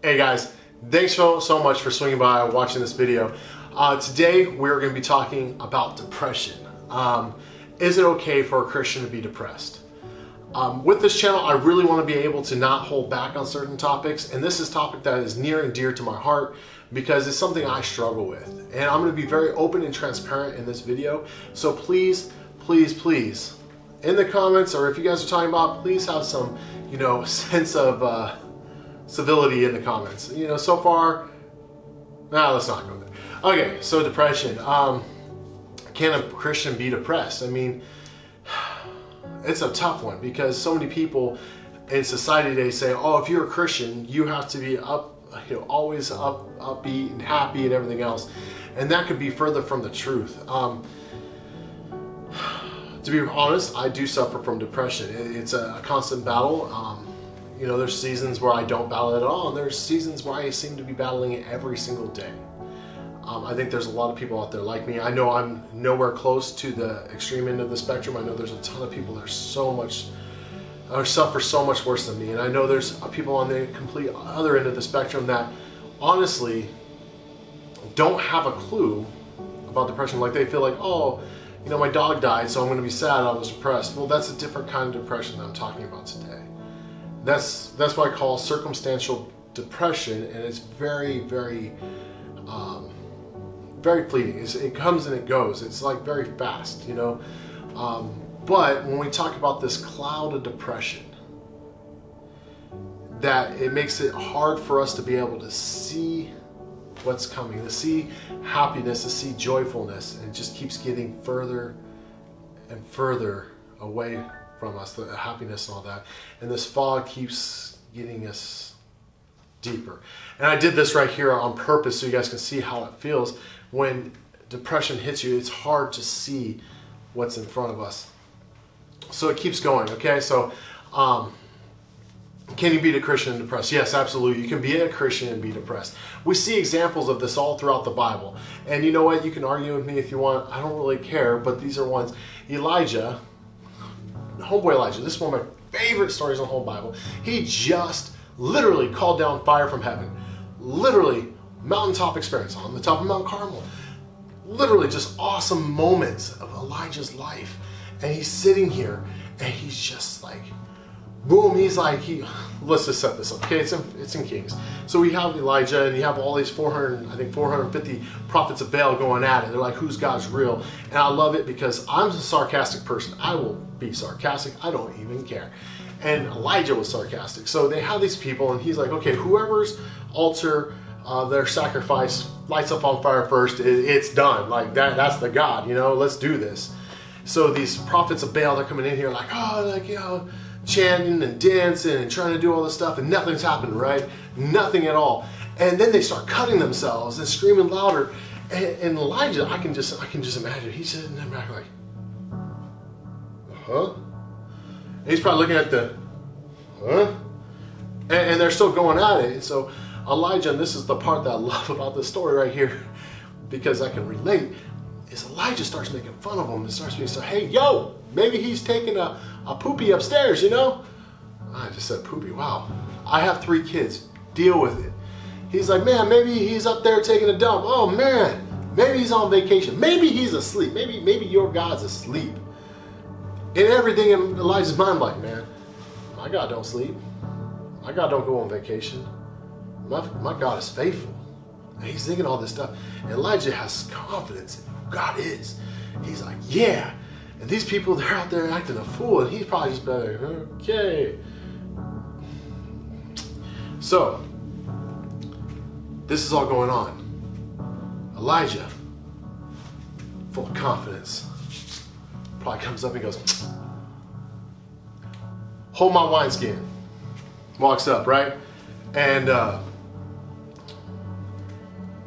Hey guys, thanks so much for swinging by watching this video. Today we're going to be talking about depression. Is it okay for a Christian to be depressed? With this channel, I really want to be able to not hold back on certain topics, and this is a topic that is near and dear to my heart because it's something I struggle with. And I'm going to be very open and transparent in this video. So please, in the comments, or if you guys are talking about, please have some, sense of civility in the comments. So far, let's not go there. Okay, so depression. Can a Christian be depressed? I mean, it's a tough one because so many people in society today say, oh, if you're a Christian, you have to be always upbeat and happy and everything else. And that could be further from the truth. To be honest, I do suffer from depression. It's a constant battle. There's seasons where I don't battle it at all, and there's seasons where I seem to be battling it every single day. I think there's a lot of people out there like me. I know I'm nowhere close to the extreme end of the spectrum. I know there's a ton of people that suffer so much worse than me, and I know there's people on the complete other end of the spectrum that honestly don't have a clue about depression. Like they feel like, oh, my dog died, so I'm going to be sad, I was depressed. Well, that's a different kind of depression that I'm talking about today. That's what I call circumstantial depression, and it's very, very fleeting. It comes and it goes. It's like very fast, But when we talk about this cloud of depression, that it makes it hard for us to be able to see what's coming, to see happiness, to see joyfulness, and it just keeps getting further and further away from us, the happiness and all that. And this fog keeps getting us deeper. And I did this right here on purpose so you guys can see how it feels. When depression hits you, it's hard to see what's in front of us. So it keeps going, okay? So, can you be a Christian and depressed? Yes, absolutely. You can be a Christian and be depressed. We see examples of this all throughout the Bible. And you know what? You can argue with me if you want. I don't really care, but these are ones. Elijah, homeboy Elijah, this is one of my favorite stories in the whole Bible. He just literally called down fire from heaven. Literally, mountaintop experience on the top of Mount Carmel. Literally just awesome moments of Elijah's life. And he's sitting here and he's just like, boom, let's just set this up, okay? It's in Kings. So we have Elijah and you have all these 450 prophets of Baal going at it. They're like, who's God's real? And I love it because I'm a sarcastic person. I will be sarcastic. I don't even care. And Elijah was sarcastic. So they have these people and he's like, okay, whoever's altar, their sacrifice lights up on fire first, it's done. Like that's the God, let's do this. So these prophets of Baal, they're coming in here like, chanting and dancing and trying to do all this stuff, and nothing's happened, right? Nothing at all. And then they start cutting themselves and screaming louder. And Elijah, I can just imagine, he's sitting there back like, huh? And he's probably looking at the, huh? And they're still going at it. And so Elijah, and this is the part that I love about this story right here, because I can relate, is Elijah starts making fun of him and starts being so, hey, yo, maybe he's taking a poopy upstairs, I just said poopy, wow. I have 3 kids, deal with it. He's like, man, maybe he's up there taking a dump. Oh man, maybe he's on vacation. Maybe he's asleep. Maybe your God's asleep. And everything in Elijah's mind, like, man, my God don't sleep. My God don't go on vacation. My God is faithful. And he's thinking all this stuff. And Elijah has confidence in who God is. He's like, yeah. And these people, they're out there acting a fool, and he's probably just like, okay. So, this is all going on. Elijah, full of confidence, probably comes up and goes, hold my wineskin. Walks up, right? And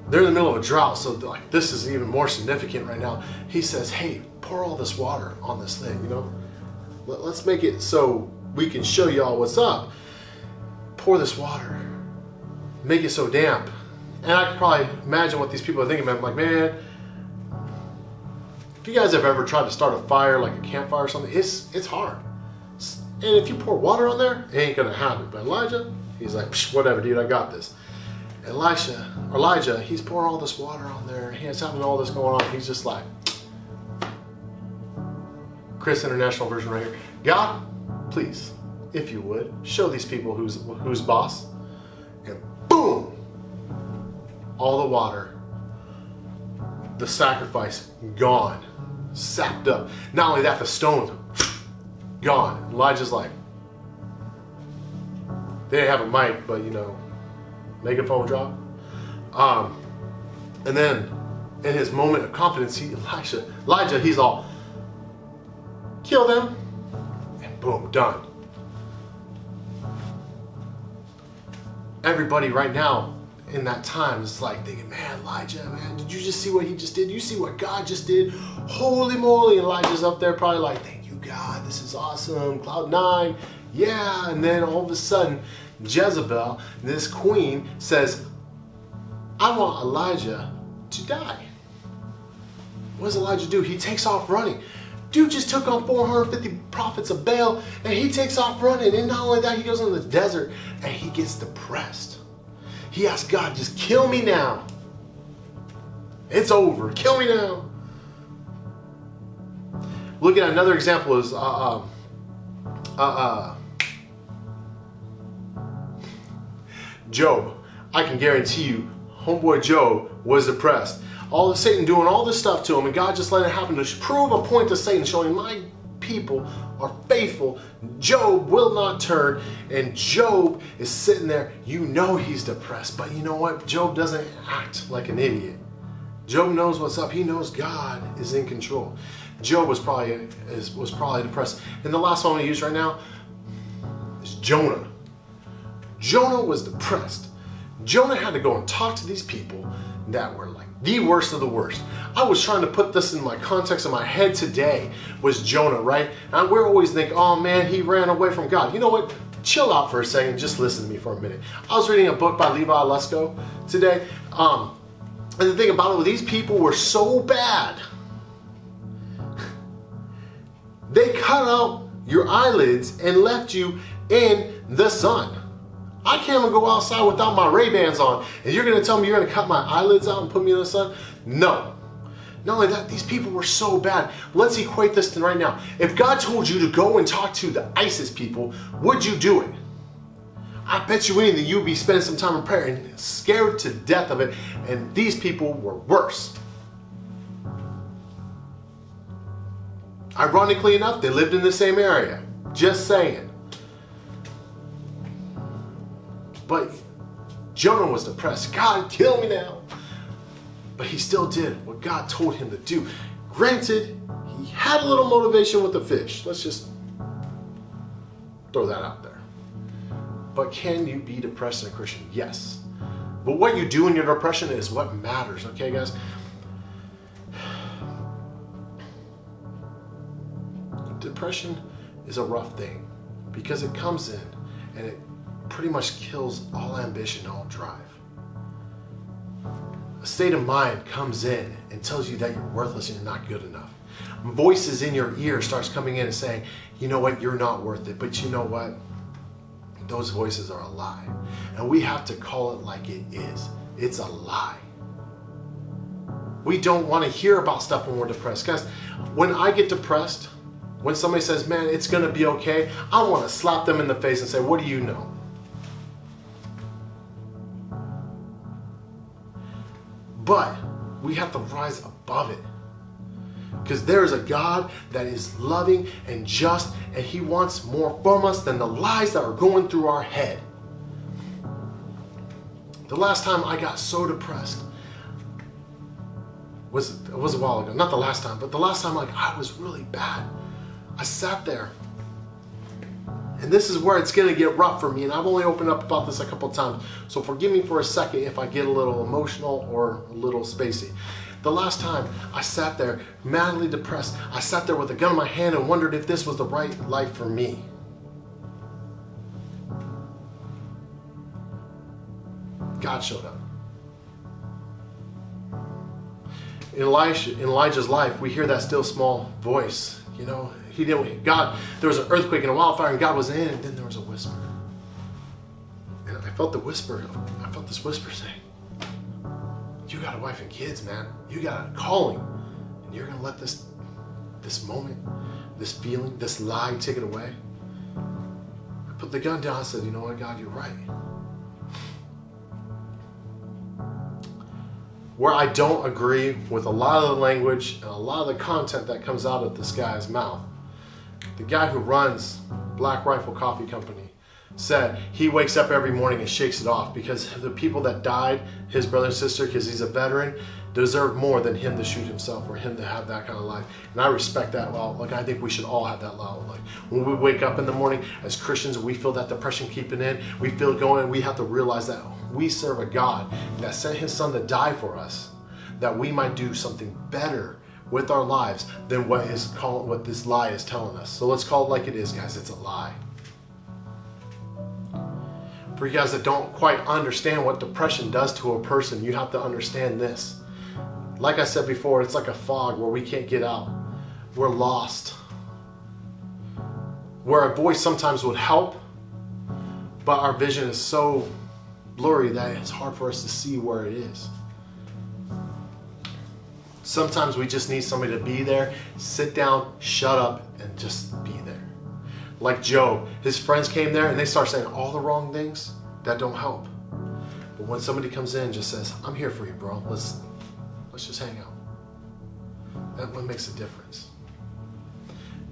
they're in the middle of a drought, so like this is even more significant right now. He says, hey, pour all this water on this thing, Let's make it so we can show y'all what's up. Pour this water. Make it so damp. And I can probably imagine what these people are thinking about. Like, man, if you guys have ever tried to start a fire, like a campfire or something, it's hard. And if you pour water on there, it ain't gonna happen. But Elijah, He's like, psh, whatever, dude, I got this. Elijah, he's pouring all this water on there. He's having all this going on. He's just like, Chris International version right here. God, please, if you would, show these people who's boss. And boom, all the water, the sacrifice, gone, sapped up. Not only that, the stones, gone. Elijah's like, they didn't have a mic, but megaphone drop. And then in his moment of confidence, Elijah, he's all, kill them, and boom, done. Everybody right now in that time is like thinking, man, Elijah, man, did you just see what he just did? You see what God just did? Holy moly. Elijah's up there probably like, thank you, God, this is awesome. Cloud 9, yeah. And then all of a sudden, Jezebel, this queen, says, I want Elijah to die. What does Elijah do? He takes off running. Dude just took on 450 prophets of Baal, and he takes off running. And not only that, he goes into the desert, and he gets depressed. He asks God, just kill me now. It's over. Kill me now. Look at another example is Job. I can guarantee you, homeboy Job was depressed. All of Satan doing all this stuff to him, and God just let it happen to prove a point to Satan, showing my people are faithful. Job will not turn, and Job is sitting there. He's depressed, but you know what? Job doesn't act like an idiot. Job knows what's up. He knows God is in control. Job was probably depressed. And the last one I'm going to use right now is Jonah. Jonah was depressed. Jonah had to go and talk to these people that were like the worst of the worst. I was trying to put this in my context in my head today was Jonah, right? And we're always thinking, oh man, he ran away from God. You know what? Chill out for a second. Just listen to me for a minute. I was reading a book by Levi Lusko today. And the thing about it, these people were so bad. They cut out your eyelids and left you in the sun. I can't even go outside without my Ray-Bans on, and you're going to tell me you're going to cut my eyelids out and put me in the sun? No. Not only that, these people were so bad. Let's equate this to right now. If God told you to go and talk to the ISIS people, would you do it? I bet you anything you'd be spending some time in prayer and scared to death of it, and these people were worse. Ironically enough, they lived in the same area. Just saying. But Jonah was depressed. God, kill me now. But he still did what God told him to do. Granted, he had a little motivation with the fish. Let's just throw that out there. But can you be depressed as a Christian? Yes. But what you do in your depression is what matters, okay, guys? Depression is a rough thing because it comes in and it pretty much kills all ambition, all drive. A state of mind comes in and tells you that you're worthless and you're not good enough. Voices in your ear starts coming in and saying, you know what, you're not worth it. But you know what? Those voices are a lie. And we have to call it like it is. It's a lie. We don't want to hear about stuff when we're depressed. Guys, when I get depressed, when somebody says, man, it's going to be okay, I want to slap them in the face and say, what do you know? But we have to rise above it. Because there is a God that is loving and just, and he wants more from us than the lies that are going through our head. The last time I got so depressed was a while ago. Not the last time, but the last time I was really bad. I sat there. And this is where it's going to get rough for me. And I've only opened up about this a couple times. So forgive me for a second if I get a little emotional or a little spacey. The last time I sat there madly depressed, I sat there with a gun in my hand and wondered if this was the right life for me. God showed up. In Elijah's life, we hear that still small voice. You know, there was an earthquake and a wildfire and God was in, and then there was a whisper. And I felt this whisper saying, you got a wife and kids, man. You got a calling. And you're going to let this moment, this feeling, this lie take it away? I put the gun down and said, you know what, God, you're right. Where I don't agree with a lot of the language and a lot of the content that comes out of this guy's mouth, the guy who runs Black Rifle Coffee Company said he wakes up every morning and shakes it off because the people that died, his brother and sister, because he's a veteran, deserve more than him to shoot himself or him to have that kind of life. And I respect that. Well, like, I think we should all have that level. Like, when we wake up in the morning as Christians, we feel that depression keeping in, we feel going, we have to realize that we serve a God that sent his son to die for us, that we might do something better with our lives than what this lie is telling us. So let's call it like it is, guys. It's a lie. For you guys that don't quite understand what depression does to a person, you have to understand this. Like I said before, it's like a fog where we can't get out. We're lost. Where a voice sometimes would help, but our vision is so blurry that it's hard for us to see where it is. Sometimes we just need somebody to be there, sit down, shut up, and just be there. Like Job, his friends came there and they start saying all the wrong things that don't help. But when somebody comes in and just says, I'm here for you, bro. Let's just hang out. That one makes a difference.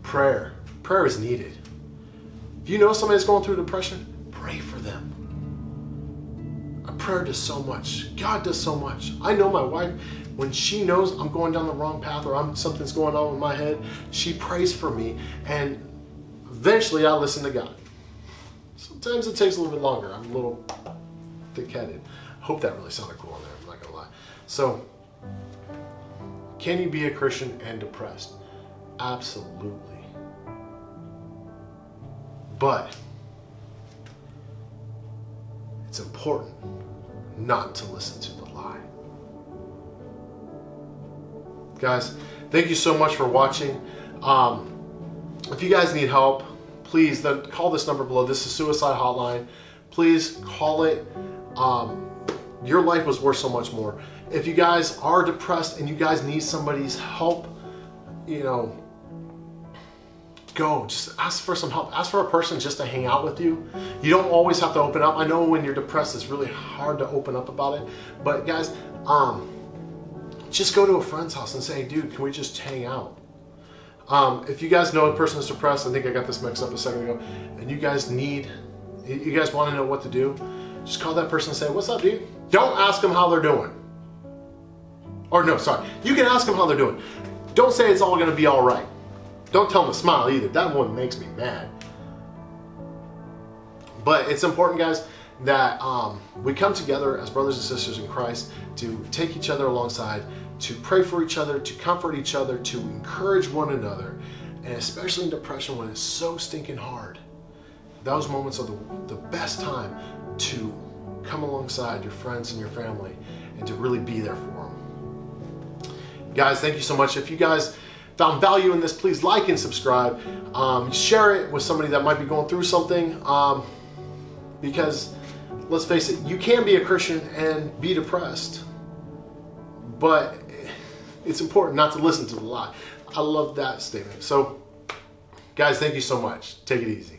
Prayer is needed. If you know somebody's going through depression, pray for them. A prayer does so much. God does so much. I know my wife, when she knows I'm going down the wrong path or something's going on in my head, she prays for me, and eventually I listen to God. Sometimes it takes a little bit longer. I'm a little thick-headed. I hope that really sounded cool in there, I'm not gonna lie. So, can you be a Christian and depressed? Absolutely. But it's important not to listen to the lie. Guys, thank you so much for watching. If you guys need help, please call this number below. This is suicide hotline. Please call it. Your life was worth so much more. If you guys are depressed and you guys need somebody's help, go. Just ask for some help. Ask for a person just to hang out with you. You don't always have to open up. I know when you're depressed, it's really hard to open up about it. But guys, just go to a friend's house and say, dude, can we just hang out? If you guys know a person is depressed, I think I got this mixed up a second ago, and you guys want to know what to do, just call that person and say, what's up, dude? Don't ask them how they're doing. Or no, sorry. You can ask them how they're doing. Don't say it's all going to be all right. Don't tell them to smile either. That one makes me mad. But it's important, guys, that we come together as brothers and sisters in Christ to take each other alongside, to pray for each other, to comfort each other, to encourage one another, and especially in depression when it's so stinking hard. Those moments are the best time to come alongside your friends and your family and to really be there for them. Guys, thank you so much. If you guys found value in this, please like and subscribe. Share it with somebody that might be going through something, because let's face it, you can be a Christian and be depressed, but it's important not to listen to the lie. I love that statement. So guys, thank you so much. Take it easy.